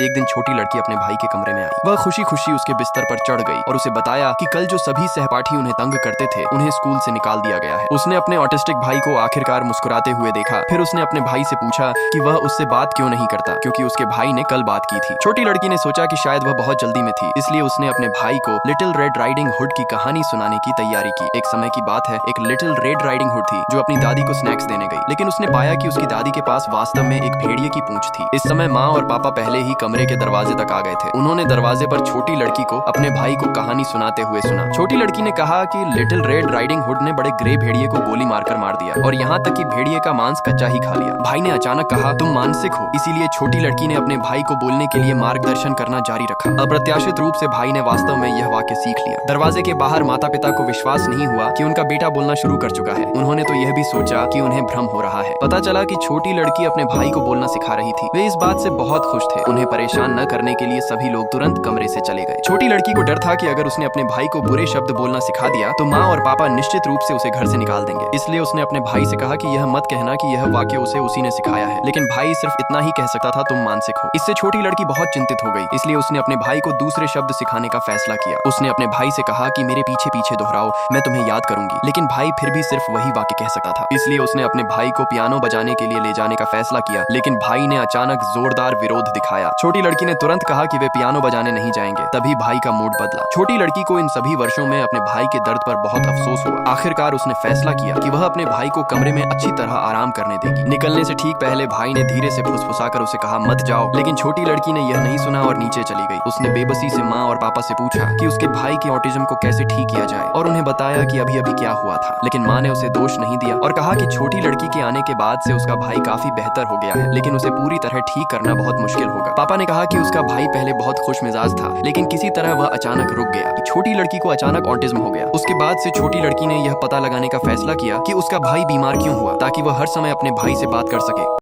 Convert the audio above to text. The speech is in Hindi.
एक दिन छोटी लड़की अपने भाई के कमरे में आई। वह खुशी खुशी उसके बिस्तर पर चढ़ गई और उसे बताया कि कल जो सभी सहपाठी उन्हें तंग करते थे उन्हें स्कूल से निकाल दिया गया है। उसने अपने ऑटिस्टिक भाई को आखिरकार मुस्कुराते हुए देखा। फिर उसने अपने भाई से पूछा कि वह उससे बात क्यों नहीं करता, क्योंकि उसके भाई ने कल बात की थी। छोटी लड़की ने सोचा कि शायद वह बहुत जल्दी में थी, इसलिए उसने अपने भाई को लिटिल रेड राइडिंग हुड की कहानी सुनाने की तैयारी की। एक समय की बात है, एक लिटिल रेड राइडिंग हुड थी जो अपनी दादी को स्नैक्स देने गई, लेकिन उसने पाया कि उसकी दादी के पास वास्तव में एक भेड़िए की पूंछ थी। इस समय माँ और पापा पहले ही कमरे के दरवाजे तक आ गए थे। उन्होंने दरवाजे पर छोटी लड़की को अपने भाई को कहानी सुनाते हुए सुना। छोटी लड़की ने कहा कि लिटिल रेड राइडिंग हुड ने बड़े ग्रे भेड़िए को गोली मारकर मार दिया और यहाँ तक कि भेड़िए का मांस कच्चा ही खा लिया। भाई ने अचानक कहा, तुम मानसिक हो। इसीलिए छोटी लड़की ने अपने भाई को बोलने के लिए मार्गदर्शन करना जारी रखा। अप्रत्याशित रूप से भाई ने वास्तव में यह वाक्य सीख लिया। दरवाजे के बाहर माता पिता को विश्वास नहीं हुआ कि उनका बेटा बोलना शुरू कर चुका है। उन्होंने तो यह भी सोचा कि उन्हें भ्रम हो रहा है। पता चला कि छोटी लड़की अपने भाई को बोलना सिखा रही थी। वे इस बात से बहुत खुश थे। उन्हें परेशान न करने के लिए सभी लोग तुरंत कमरे से चले गए। छोटी लड़की को डर था कि अगर उसने अपने भाई को बुरे शब्द बोलना सिखा दिया तो माँ और पापा निश्चित रूप से उसे घर से निकाल देंगे। इसलिए उसने अपने भाई से कहा कि यह मत कहना कि यह वाक्य उसे उसी ने सिखाया है। लेकिन भाई सिर्फ इतना ही कह सकता था, तुम मानसिक हो। इससे छोटी लड़की बहुत चिंतित हो गई, इसलिए उसने अपने भाई को दूसरे शब्द सिखाने का फैसला किया। उसने अपने भाई से कहा कि मेरे पीछे पीछे दोहराओ, मैं तुम्हें याद करूंगी। लेकिन भाई फिर भी सिर्फ वही वाक्य कह सकता था। इसलिए उसने अपने भाई को पियानो बजाने के लिए ले जाने का फैसला किया, लेकिन भाई ने अचानक जोरदार विरोध दिखाया। छोटी लड़की ने तुरंत कहा कि वे पियानो बजाने नहीं जाएंगे। तभी भाई का मूड बदला। छोटी लड़की को इन सभी वर्षों में अपने भाई के दर्द पर बहुत अफसोस हुआ। आखिरकार उसने फैसला किया कि वह अपने भाई को कमरे में अच्छी तरह आराम करने देगी। निकलने से ठीक पहले भाई ने धीरे से फुसफुसाकर उसे कहा, मत जाओ। लेकिन छोटी लड़की ने यह नहीं सुना और नीचे चली गई। उसने बेबसी से माँ और पापा से पूछा कि उसके भाई के ऑटिज्म को कैसे ठीक किया जाए और उन्हें बताया कि अभी अभी क्या हुआ था। लेकिन माँ ने उसे दोष नहीं दिया और कहा कि छोटी लड़की के आने के बाद से उसका भाई काफी बेहतर हो गया है, लेकिन उसे पूरी तरह ठीक करना बहुत मुश्किल होगा। पापा ने कहा कि उसका भाई पहले बहुत खुश मिजाज था, लेकिन किसी तरह वह अचानक रुक गया। छोटी लड़की को अचानक ऑटिज्म हो गया। उसके बाद से छोटी लड़की ने यह पता लगाने का फैसला किया कि उसका भाई बीमार क्यों हुआ, ताकि वह हर समय अपने भाई से बात कर सके।